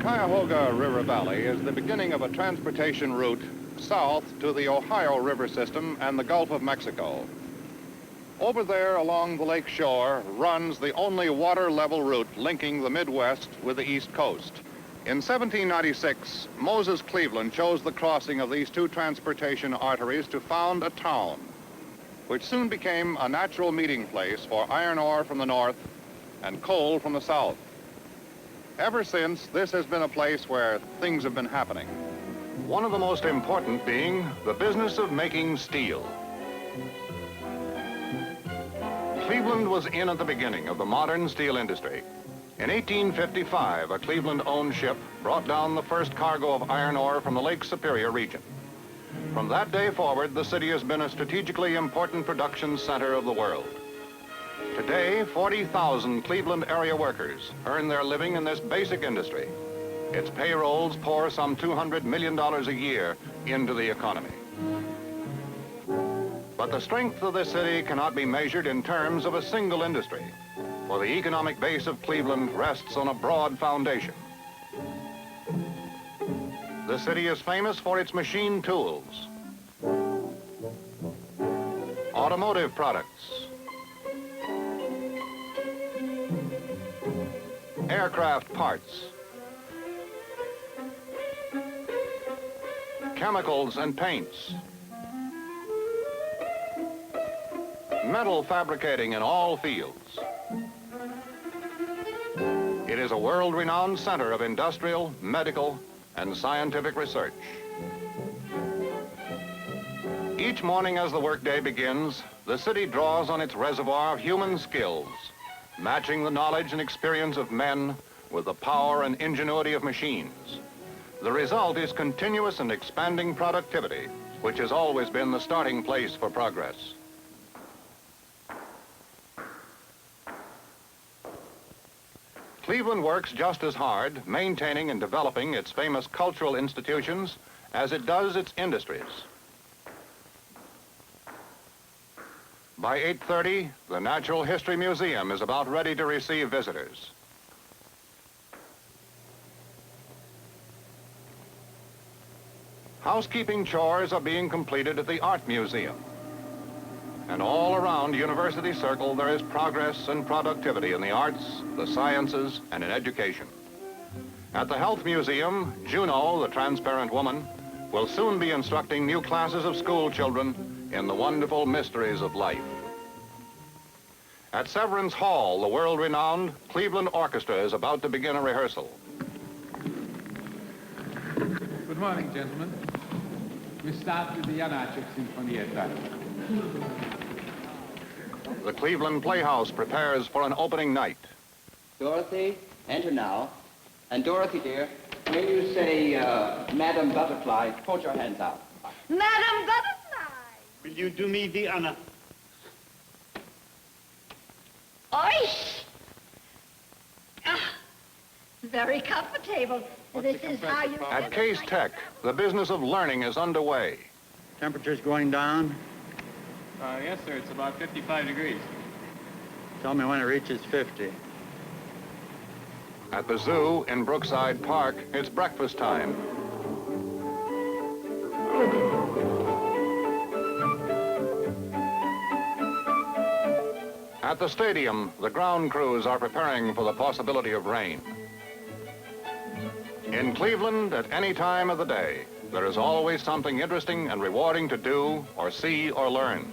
Cuyahoga River Valley is the beginning of a transportation route south to the Ohio River system and the Gulf of Mexico. Over there along the lake shore runs the only water-level route linking the Midwest with the East Coast. In 1796, Moses Cleveland chose the crossing of these two transportation arteries to found a town, which soon became a natural meeting place for iron ore from the north and coal from the south. Ever since, this has been a place where things have been happening. One of the most important being the business of making steel. Cleveland was in at the beginning of the modern steel industry. In 1855, a Cleveland-owned ship brought down the first cargo of iron ore from the Lake Superior region. From that day forward, the city has been a strategically important production center of the world. Today, 40,000 Cleveland area workers earn their living in this basic industry. Its payrolls pour some $200 million a year into the economy. But the strength of this city cannot be measured in terms of a single industry, for the economic base of Cleveland rests on a broad foundation. The city is famous for its machine tools, automotive products, aircraft parts, chemicals and paints, metal fabricating in all fields. It is a world-renowned center of industrial, medical, and scientific research. Each morning as the workday begins, the city draws on its reservoir of human skills, matching the knowledge and experience of men with the power and ingenuity of machines. The result is continuous and expanding productivity, which has always been the starting place for progress. Cleveland works just as hard maintaining and developing its famous cultural institutions as it does its industries. By 8:30, the Natural History Museum is about ready to receive visitors. Housekeeping chores are being completed at the Art Museum. And all around University Circle, there is progress and productivity in the arts, the sciences, and in education. At the Health Museum, Juno, the transparent woman, will soon be instructing new classes of school children in the wonderful mysteries of life. At Severance Hall, the world-renowned Cleveland Orchestra is about to begin a rehearsal. Good morning, gentlemen. We start with the Janáček Sinfonietta. The Cleveland Playhouse prepares for an opening night. Dorothy, enter now. And Dorothy, dear, when you say, Madam Butterfly, hold your hands out. Madam Butterfly! Will you do me the honor? Oish! Ah, very comfortable. This is how you... At Case Tech, the business of learning is underway. Temperature's going down. Yes, sir. It's about 55 degrees. Tell me when it reaches 50. At the zoo in Brookside Park, it's breakfast time. At the stadium, the ground crews are preparing for the possibility of rain. In Cleveland, at any time of the day, there is always something interesting and rewarding to do or see or learn.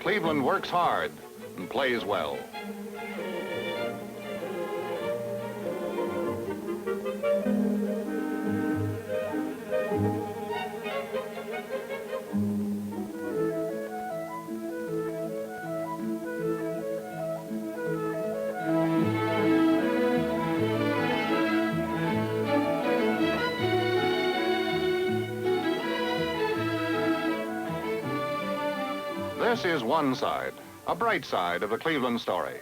Cleveland works hard and plays well. This is one side, a bright side of the Cleveland story.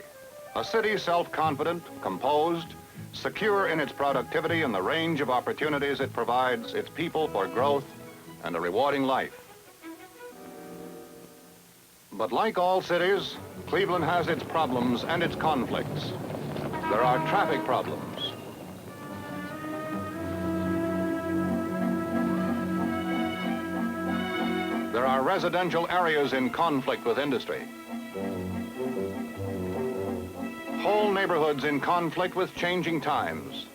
A city self-confident, composed, secure in its productivity and the range of opportunities it provides its people for growth and a rewarding life. But like all cities, Cleveland has its problems and its conflicts. There are traffic problems, there are residential areas in conflict with industry. Whole neighborhoods in conflict with changing times.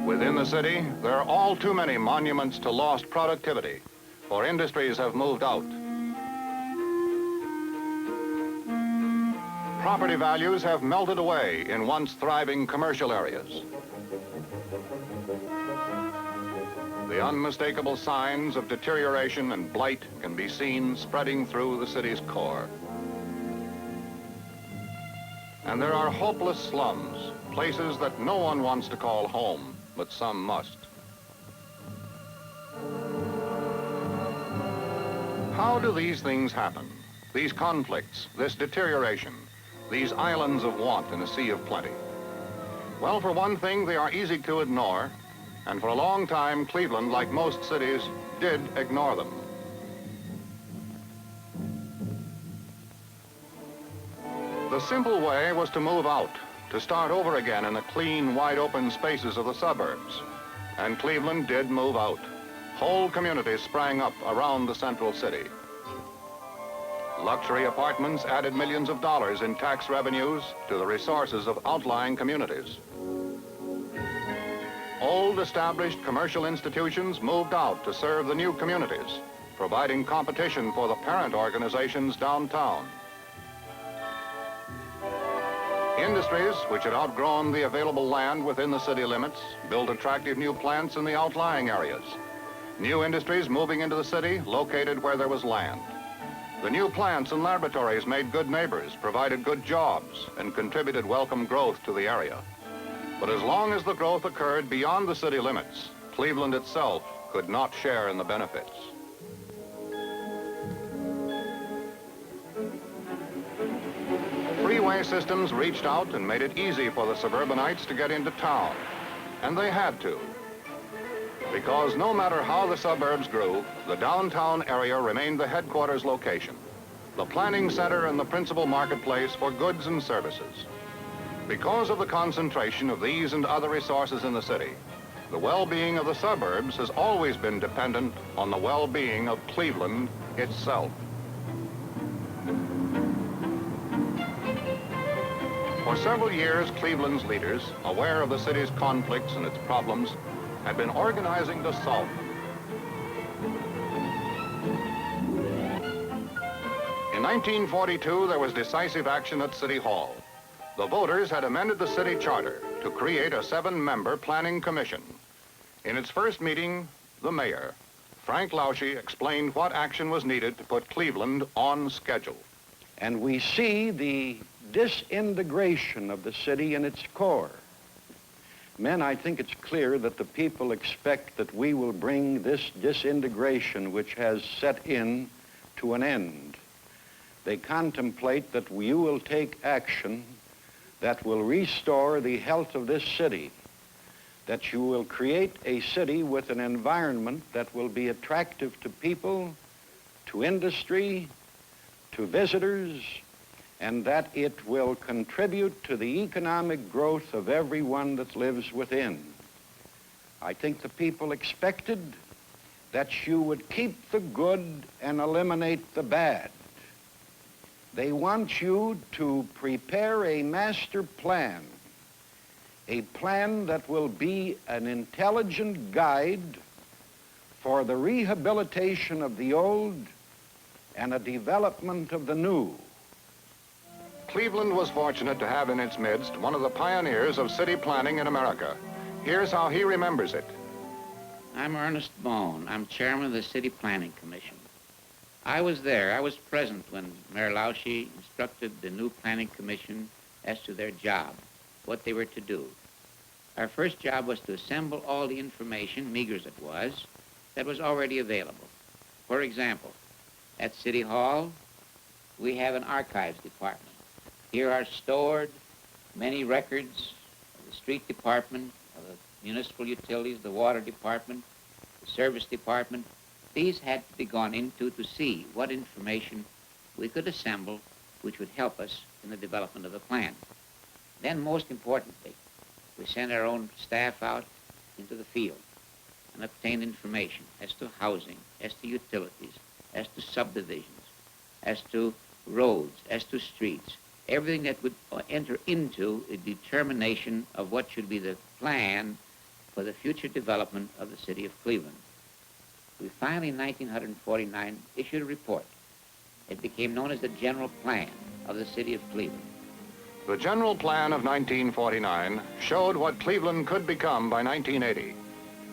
Within the city, there are all too many monuments to lost productivity, for industries have moved out. Property values have melted away in once thriving commercial areas. The unmistakable signs of deterioration and blight can be seen spreading through the city's core. And there are hopeless slums, places that no one wants to call home, but some must. How do these things happen? These conflicts, this deterioration, these islands of want in a sea of plenty? Well, for one thing, they are easy to ignore, and for a long time, Cleveland, like most cities, did ignore them. The simple way was to move out, to start over again in the clean, wide-open spaces of the suburbs. And Cleveland did move out. Whole communities sprang up around the central city. Luxury apartments added millions of dollars in tax revenues to the resources of outlying communities. Old established commercial institutions moved out to serve the new communities, providing competition for the parent organizations downtown. Industries which had outgrown the available land within the city limits built attractive new plants in the outlying areas. New industries moving into the city located where there was land. The new plants and laboratories made good neighbors, provided good jobs, and contributed welcome growth to the area. But as long as the growth occurred beyond the city limits, Cleveland itself could not share in the benefits. Freeway systems reached out and made it easy for the suburbanites to get into town. And they had to. Because no matter how the suburbs grew, the downtown area remained the headquarters location, the planning center and the principal marketplace for goods and services. Because of the concentration of these and other resources in the city, the well-being of the suburbs has always been dependent on the well-being of Cleveland itself. For several years, Cleveland's leaders, aware of the city's conflicts and its problems, had been organizing to solve them. In 1942, there was decisive action at City Hall. The voters had amended the city charter to create a 7-member planning commission. In its first meeting, the mayor, Frank Lausche, explained what action was needed to put Cleveland on schedule. And we see the disintegration of the city in its core. Men, I think it's clear that the people expect that we will bring this disintegration which has set in to an end. They contemplate that you will take action that will restore the health of this city, that you will create a city with an environment that will be attractive to people, to industry, to visitors, and that it will contribute to the economic growth of everyone that lives within. I think the people expected that you would keep the good and eliminate the bad. They want you to prepare a master plan, a plan that will be an intelligent guide for the rehabilitation of the old and a development of the new. Cleveland was fortunate to have in its midst one of the pioneers of city planning in America. Here's how he remembers it. I'm Ernest Bohn. I'm chairman of the City Planning Commission. I was there. I was present when Mayor Lausche instructed the new planning commission as to their job, what they were to do. Our first job was to assemble all the information, meager as it was, that was already available. For example, at City Hall, we have an archives department. Here are stored many records of the street department, of the municipal utilities, the water department, the service department. These had to be gone into to see what information we could assemble which would help us in the development of the plan. Then, most importantly, we sent our own staff out into the field. and obtain information as to housing, as to utilities, as to subdivisions, as to roads, as to streets, everything that would enter into a determination of what should be the plan for the future development of the city of Cleveland. We finally, in 1949, issued a report. It became known as the General Plan of the city of Cleveland. The General Plan of 1949 showed what Cleveland could become by 1980.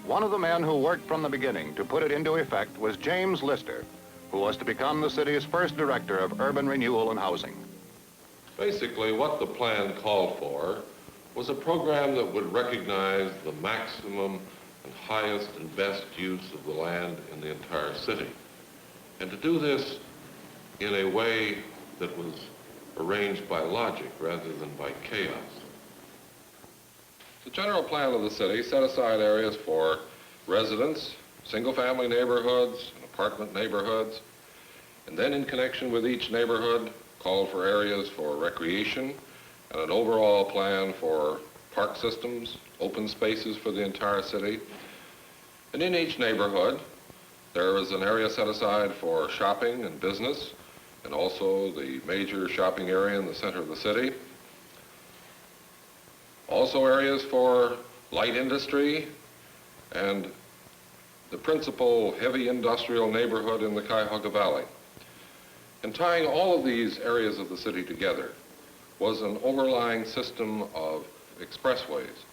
One of the men who worked from the beginning to put it into effect was James Lister, who was to become the city's first director of urban renewal and housing. Basically, what the plan called for was a program that would recognize the maximum and highest and best use of the land in the entire city. And to do this in a way that was arranged by logic rather than by chaos. The general plan of the city set aside areas for residents, single-family neighborhoods, and apartment neighborhoods, and then in connection with each neighborhood, called for areas for recreation and an overall plan for park systems, open spaces for the entire city. And in each neighborhood, there was an area set aside for shopping and business, and also the major shopping area in the center of the city. Also areas for light industry and the principal heavy industrial neighborhood in the Cuyahoga Valley. And tying all of these areas of the city together was an overlying system of expressways,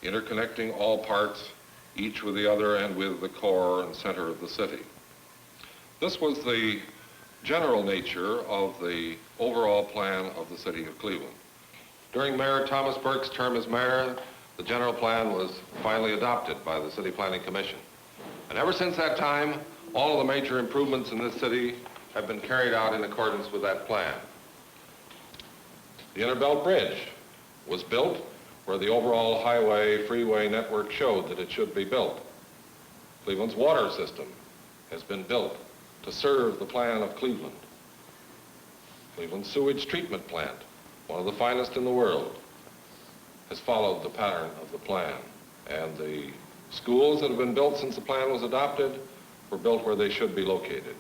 interconnecting all parts, each with the other and with the core and center of the city. This was the general nature of the overall plan of the city of Cleveland. During Mayor Thomas Burke's term as mayor, the general plan was finally adopted by the City Planning Commission. And ever since that time, all of the major improvements in this city have been carried out in accordance with that plan. The Innerbelt Bridge was built where the overall highway freeway network showed that it should be built. Cleveland's water system has been built to serve the plan of Cleveland. Cleveland's sewage treatment plant, one of the finest in the world, has followed the pattern of the plan. And the schools that have been built since the plan was adopted were built where they should be located.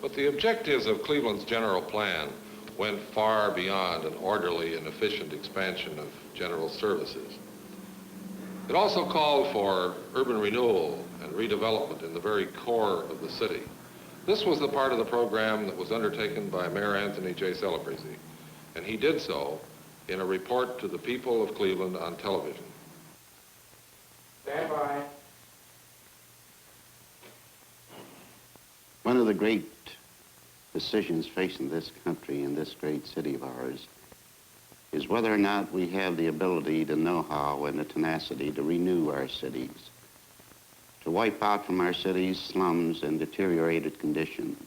But the objectives of Cleveland's general plan went far beyond an orderly and efficient expansion of general services. It also called for urban renewal and redevelopment in the very core of the city. This was the part of the program that was undertaken by Mayor Anthony J. Celebrezzi, and he did so in a report to the people of Cleveland on television. Stand by. One of the great decisions facing this country and this great city of ours is whether or not we have the ability, the know-how, and the tenacity to renew our cities, to wipe out from our cities slums and deteriorated conditions.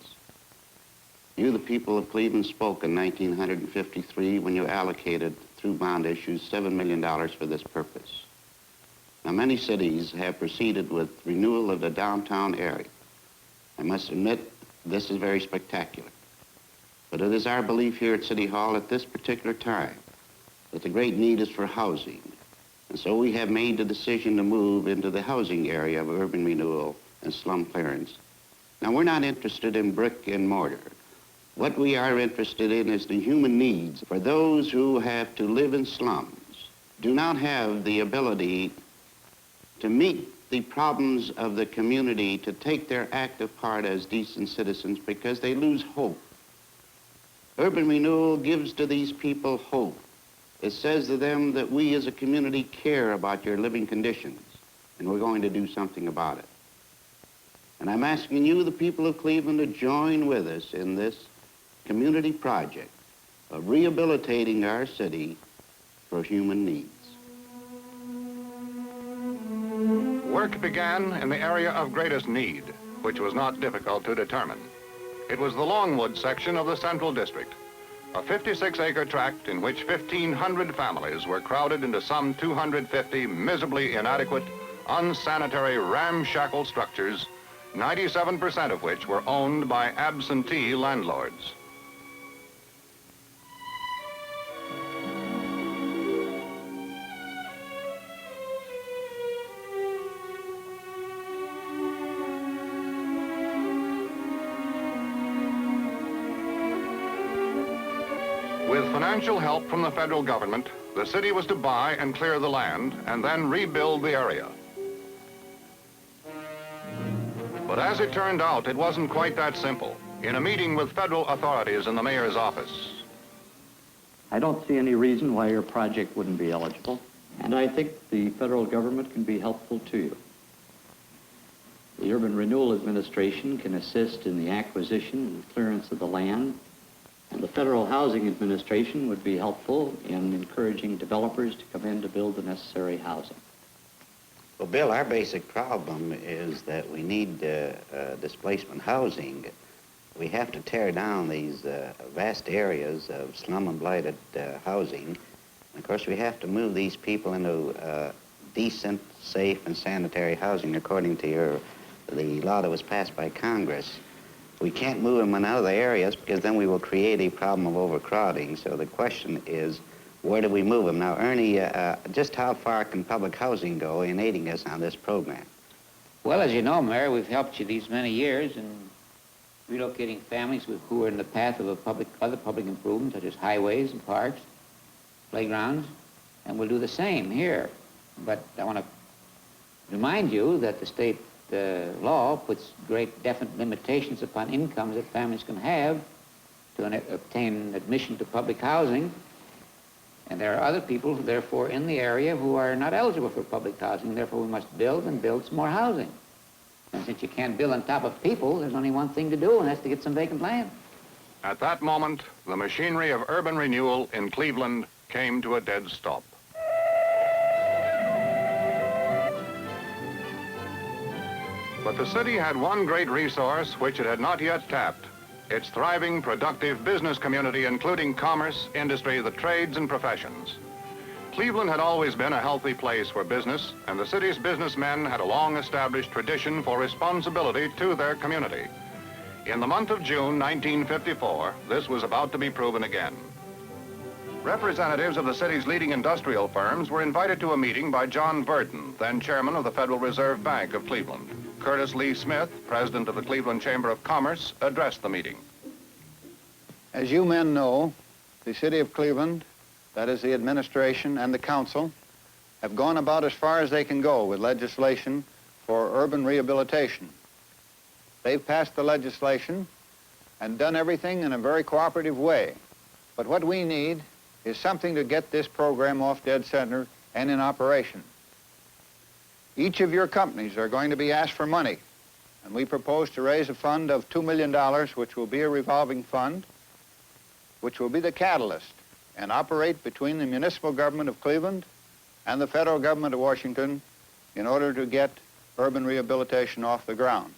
You, the people of Cleveland, spoke in 1953 when you allocated, through bond issues, $7 million for this purpose. Now, many cities have proceeded with renewal of the downtown area. I must admit, this is very spectacular. But it is our belief here at City Hall at this particular time that the great need is for housing. And so we have made the decision to move into the housing area of urban renewal and slum clearance. Now, we're not interested in brick and mortar. What we are interested in is the human needs for those who have to live in slums, do not have the ability to meet the problems of the community, to take their active part as decent citizens because they lose hope. Urban renewal gives to these people hope. It says to them that we as a community care about your living conditions, and we're going to do something about it. And I'm asking you, the people of Cleveland, to join with us in this community project of rehabilitating our city for human needs. Work began in the area of greatest need, which was not difficult to determine. It was the Longwood section of the Central District, a 56-acre tract in which 1,500 families were crowded into some 250 miserably inadequate, unsanitary, ramshackle structures, 97% of which were owned by absentee landlords. financial help from the federal government, the city was to buy and clear the land and then rebuild the area. But as it turned out, it wasn't quite that simple. In a meeting with federal authorities in the mayor's office, I don't see any reason why your project wouldn't be eligible, and I think the federal government can be helpful to you. The Urban Renewal Administration can assist in the acquisition and clearance of the land, and the Federal Housing Administration would be helpful in encouraging developers to come in to build the necessary housing. Well, Bill, our basic problem is that we need displacement housing. We have to tear down these vast areas of slum and blighted housing. And of course, we have to move these people into decent, safe, and sanitary housing according to the law that was passed by Congress. We can't move them in other areas because then we will create a problem of overcrowding. So the question is, where do we move them? Now, Ernie, just how far can public housing go in aiding us on this program? Well, as you know, Mayor, we've helped you these many years in relocating families who are in the path of other public improvements, such as highways and parks, playgrounds, and we'll do the same here. But I want to remind you that the state law puts great definite limitations upon incomes that families can have to obtain admission to public housing. And there are other people, therefore, in the area who are not eligible for public housing. Therefore, we must build and build some more housing. And since you can't build on top of people, there's only one thing to do, and that's to get some vacant land. at that moment, the machinery of urban renewal in Cleveland came to a dead stop. But the city had one great resource which it had not yet tapped: its thriving, productive business community, including commerce, industry, the trades, and professions. Cleveland had always been a healthy place for business, and the city's businessmen had a long-established tradition for responsibility to their community. In the month of June 1954, this was about to be proven again. Representatives of the city's leading industrial firms were invited to a meeting by John Burton, then chairman of the Federal Reserve Bank of Cleveland. Curtis Lee Smith, president of the Cleveland Chamber of Commerce, addressed the meeting. As you men know, the city of Cleveland, that is the administration and the council, have gone about as far as they can go with legislation for urban rehabilitation. They've passed the legislation and done everything in a very cooperative way. But what we need is something to get this program off dead center and in operation. Each of your companies are going to be asked for money, and we propose to raise a fund of $2 million, which will be a revolving fund, which will be the catalyst and operate between the municipal government of Cleveland and the federal government of Washington in order to get urban rehabilitation off the ground.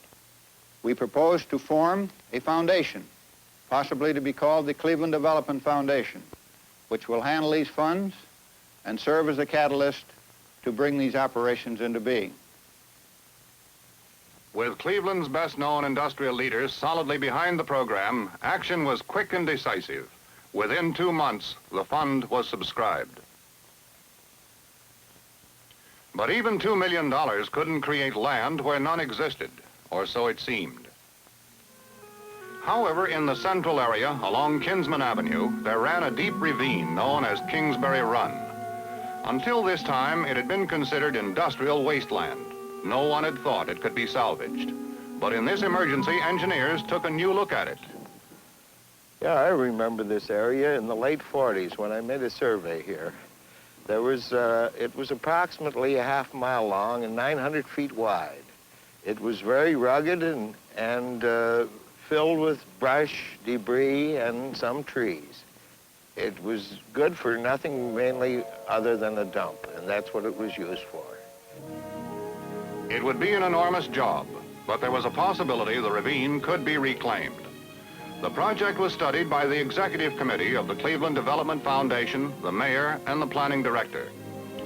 We propose to form a foundation, possibly to be called the Cleveland Development Foundation, which will handle these funds and serve as a catalyst to bring these operations into being. With Cleveland's best-known industrial leaders solidly behind the program, action was quick and decisive. Within 2 months, the fund was subscribed. But even $2 million couldn't create land where none existed, or so it seemed. However, in the central area, along Kinsman Avenue, there ran a deep ravine known as Kingsbury Run. Until this time, it had been considered industrial wasteland. No one had thought it could be salvaged. But in this emergency, engineers took a new look at it. Yeah, I remember this area in the late 40s when I made a survey here. There was, it was approximately a half mile long and 900 feet wide. It was very rugged and filled with brush, debris, and some trees. It was good for nothing mainly other than a dump, and that's what it was used for. It would be an enormous job, but there was a possibility the ravine could be reclaimed. The project was studied by the executive committee of the Cleveland Development Foundation, the mayor, and the planning director.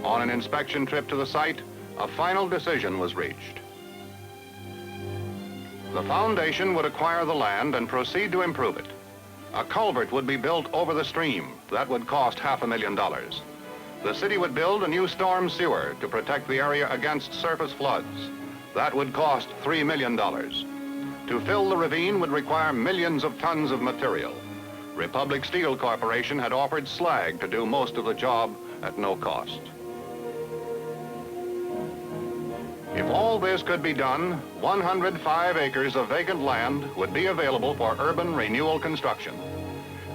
On an inspection trip to the site, a final decision was reached. The foundation would acquire the land and proceed to improve it. A culvert would be built over the stream. That would cost $500,000. The city would build a new storm sewer to protect the area against surface floods. That would cost $3 million. To fill the ravine would require millions of tons of material. Republic Steel Corporation had offered slag to do most of the job at no cost. If all this could be done, 105 acres of vacant land would be available for urban renewal construction.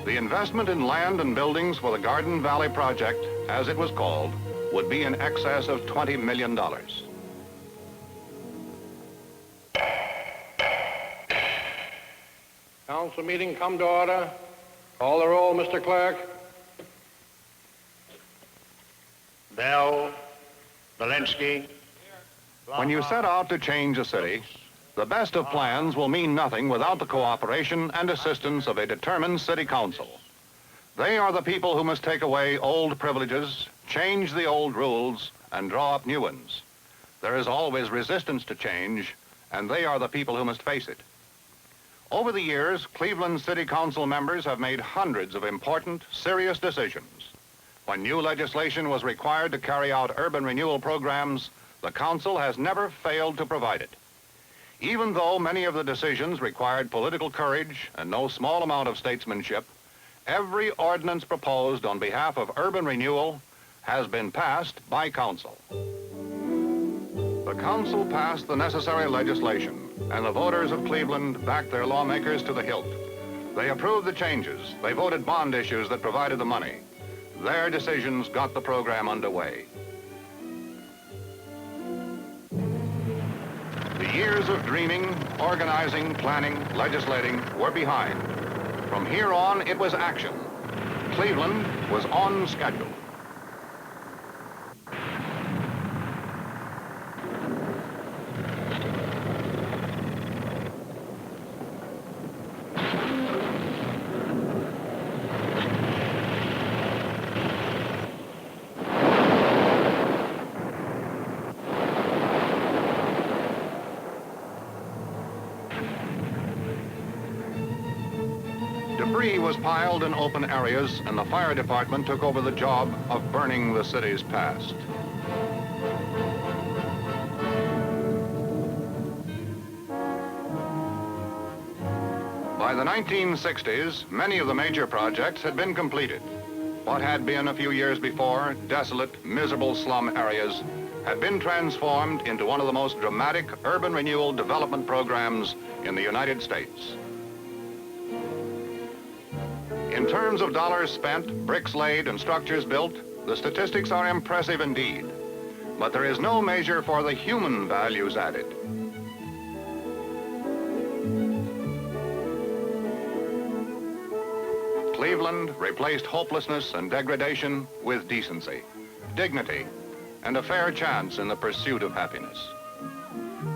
The investment in land and buildings for the Garden Valley project, as it was called, would be in excess of $20 million. Council meeting come to order. Call the roll, Mr. Clerk. Bell, Valinsky. When you set out to change a city, the best of plans will mean nothing without the cooperation and assistance of a determined city council. They are the people who must take away old privileges, change the old rules, and draw up new ones. There is always resistance to change, and they are the people who must face it. Over the years, Cleveland City Council members have made hundreds of important, serious decisions. When new legislation was required to carry out urban renewal programs, the council has never failed to provide it. Even though many of the decisions required political courage and no small amount of statesmanship, every ordinance proposed on behalf of urban renewal has been passed by council. The council passed the necessary legislation, and the voters of Cleveland backed their lawmakers to the hilt. They approved the changes. They voted bond issues that provided the money. Their decisions got the program underway. The years of dreaming, organizing, planning, legislating were behind. From here on, it was action. Cleveland was on schedule. Debris was piled in open areas, and the fire department took over the job of burning the city's past. By the 1960s, many of the major projects had been completed. What had been a few years before desolate, miserable slum areas had been transformed into one of the most dramatic urban renewal development programs in the United States. In terms of dollars spent, bricks laid, and structures built, the statistics are impressive indeed. But there is no measure for the human values added. Cleveland replaced hopelessness and degradation with decency, dignity, and a fair chance in the pursuit of happiness.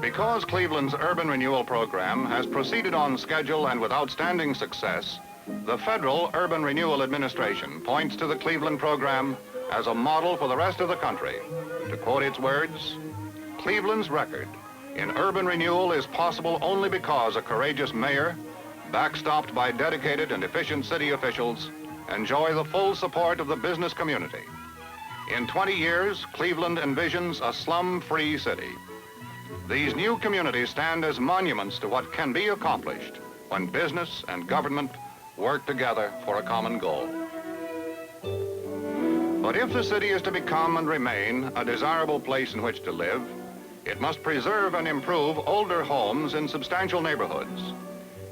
Because Cleveland's urban renewal program has proceeded on schedule and with outstanding success, the Federal Urban Renewal Administration points to the Cleveland program as a model for the rest of the country. To quote its words, Cleveland's record in urban renewal is possible only because a courageous mayor, backstopped by dedicated and efficient city officials, enjoy the full support of the business community. In 20 years, Cleveland envisions a slum-free city. These new communities stand as monuments to what can be accomplished when business and government work together for a common goal. But if the city is to become and remain a desirable place in which to live, it must preserve and improve older homes in substantial neighborhoods.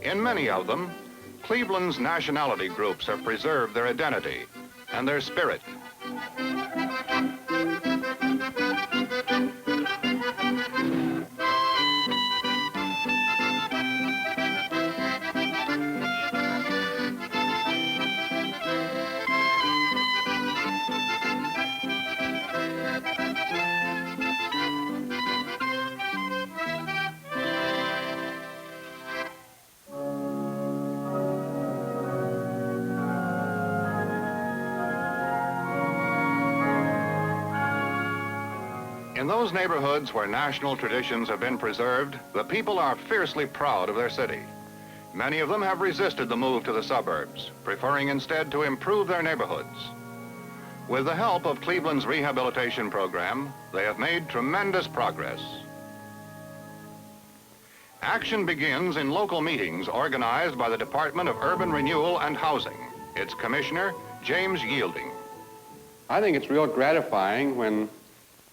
In many of them, Cleveland's nationality groups have preserved their identity and their spirit. In those neighborhoods where national traditions have been preserved, the people are fiercely proud of their city. Many of them have resisted the move to the suburbs, preferring instead to improve their neighborhoods. With the help of Cleveland's rehabilitation program, they have made tremendous progress. Action begins in local meetings organized by the Department of Urban Renewal and Housing. its commissioner, James Yielding. I think it's real gratifying when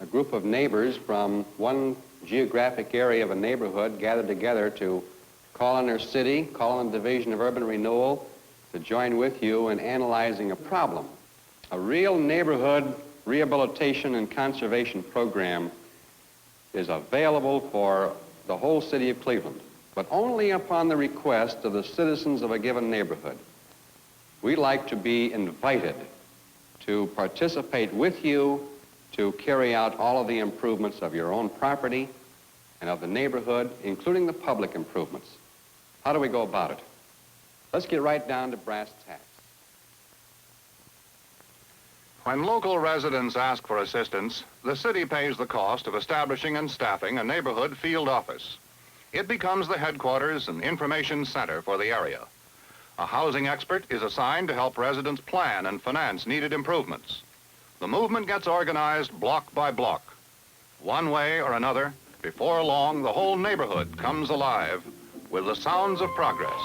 a group of neighbors from one geographic area of a neighborhood gather together to call on their city, call on the Division of Urban Renewal to join with you in analyzing a problem. A real neighborhood rehabilitation and conservation program is available for the whole city of Cleveland, but only upon the request of the citizens of a given neighborhood. We like to be invited to participate with you to carry out all of the improvements of your own property and of the neighborhood, including the public improvements. How do we go about it? Let's get right down to brass tacks. When local residents ask for assistance, the city pays the cost of establishing and staffing a neighborhood field office. It becomes the headquarters and information center for the area. A housing expert is assigned to help residents plan and finance needed improvements. The movement gets organized block by block. One way or another, before long, the whole neighborhood comes alive with the sounds of progress.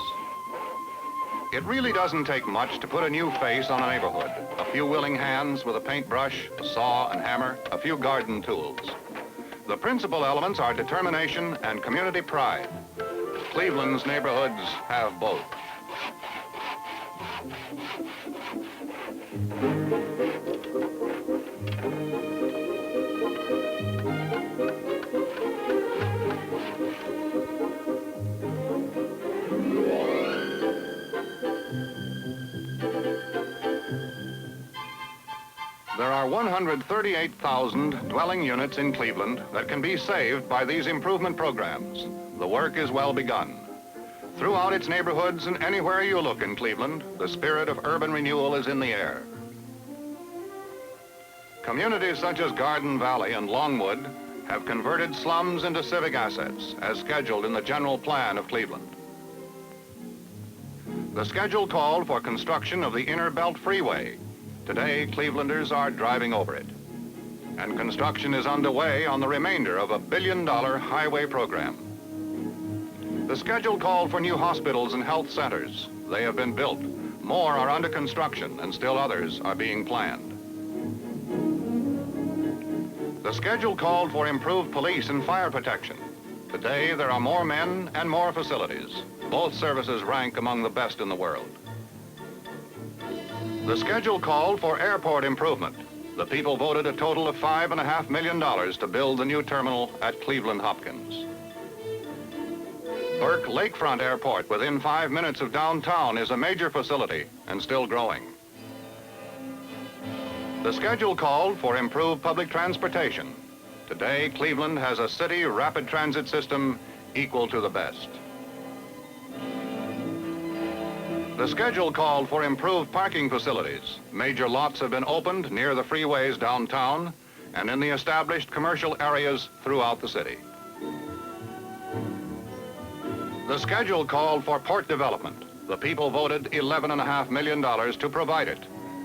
It really doesn't take much to put a new face on a neighborhood. A few willing hands with a paintbrush, a saw and hammer, a few garden tools. The principal elements are determination and community pride. Cleveland's neighborhoods have both. There are 138,000 dwelling units in Cleveland that can be saved by these improvement programs. The work is well begun. Throughout its neighborhoods and anywhere you look in Cleveland, the spirit of urban renewal is in the air. Communities such as Garden Valley and Longwood have converted slums into civic assets, as scheduled in the general plan of Cleveland. The schedule called for construction of the Innerbelt Freeway. Today, Clevelanders are driving over it. And construction is underway on the remainder of a $1 billion highway program. The schedule called for new hospitals and health centers. They have been built. More are under construction, and still others are being planned. The schedule called for improved police and fire protection. Today, there are more men and more facilities. Both services rank among the best in the world. The schedule called for airport improvement. The people voted a total of $5.5 million to build the new terminal at Cleveland Hopkins. Burke Lakefront Airport, within 5 minutes of downtown, is a major facility and still growing. The schedule called for improved public transportation. Today, Cleveland has a city rapid transit system equal to the best. The schedule called for improved parking facilities. Major lots have been opened near the freeways downtown and in the established commercial areas throughout the city. The schedule called for port development. The people voted $11.5 million to provide it,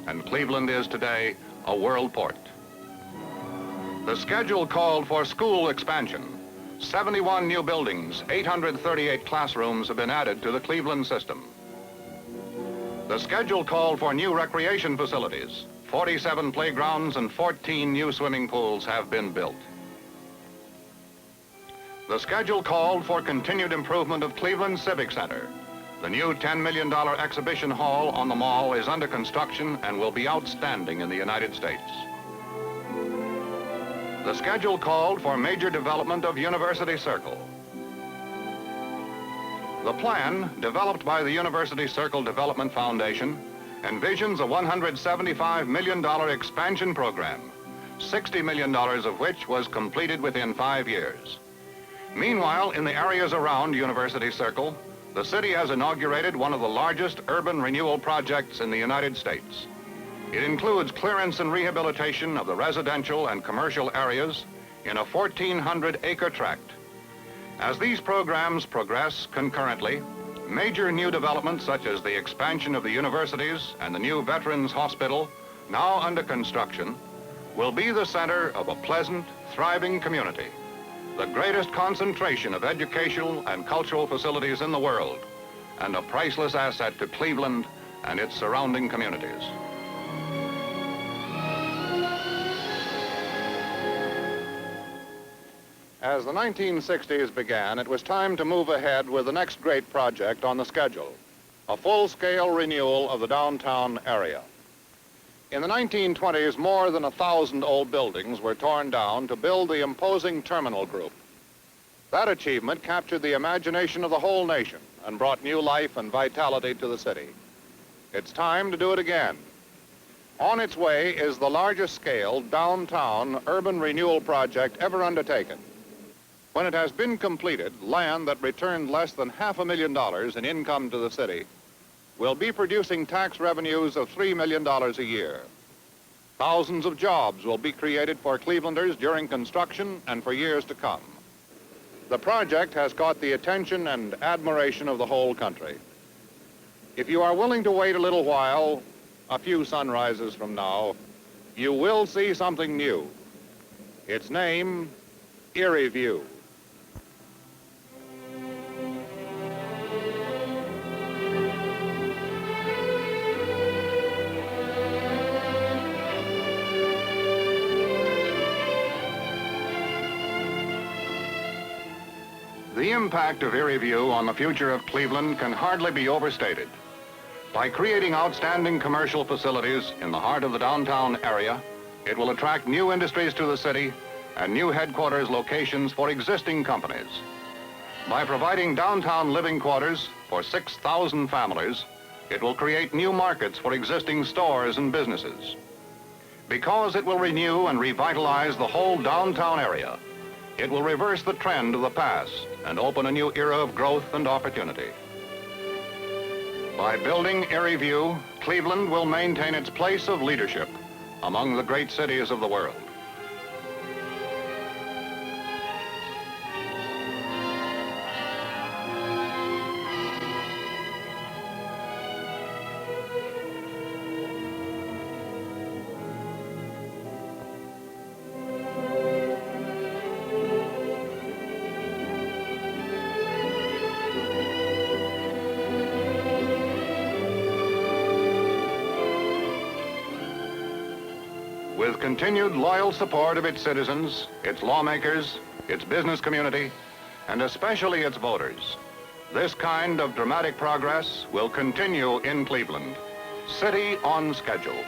and Cleveland is today a world port. The schedule called for school expansion. 71 new buildings, 838 classrooms have been added to the Cleveland system. The schedule called for new recreation facilities. 47 playgrounds and 14 new swimming pools have been built. The schedule called for continued improvement of Cleveland Civic Center. The new $10 million exhibition hall on the mall is under construction and will be outstanding in the United States. The schedule called for major development of University Circle. The plan, developed by the University Circle Development Foundation, envisions a $175 million expansion program, $60 million of which was completed within 5 years. Meanwhile, in the areas around University Circle, the city has inaugurated one of the largest urban renewal projects in the United States. It includes clearance and rehabilitation of the residential and commercial areas in a 1,400-acre tract. As these programs progress concurrently, major new developments such as the expansion of the universities and the new Veterans Hospital, now under construction, will be the center of a pleasant, thriving community, the greatest concentration of educational and cultural facilities in the world, and a priceless asset to Cleveland and its surrounding communities. As the 1960s began, it was time to move ahead with the next great project on the schedule, a full-scale renewal of the downtown area. In the 1920s, more than 1,000 old buildings were torn down to build the imposing terminal group. That achievement captured the imagination of the whole nation and brought new life and vitality to the city. It's time to do it again. On its way is the largest scale downtown urban renewal project ever undertaken. When it has been completed, land that returned less than $500,000 in income to the city will be producing tax revenues of $3 million a year. Thousands of jobs will be created for Clevelanders during construction and for years to come. The project has caught the attention and admiration of the whole country. If you are willing to wait a little while, a few sunrises from now, you will see something new. Its name, Erie View. The impact of Erie View on the future of Cleveland can hardly be overstated. By creating outstanding commercial facilities in the heart of the downtown area, it will attract new industries to the city and new headquarters locations for existing companies. By providing downtown living quarters for 6,000 families, it will create new markets for existing stores and businesses. Because it will renew and revitalize the whole downtown area, it will reverse the trend of the past and open a new era of growth and opportunity. By building Erie View, Cleveland will maintain its place of leadership among the great cities of the world. With continued loyal support of its citizens, its lawmakers, its business community, and especially its voters, this kind of dramatic progress will continue in Cleveland. City on schedule.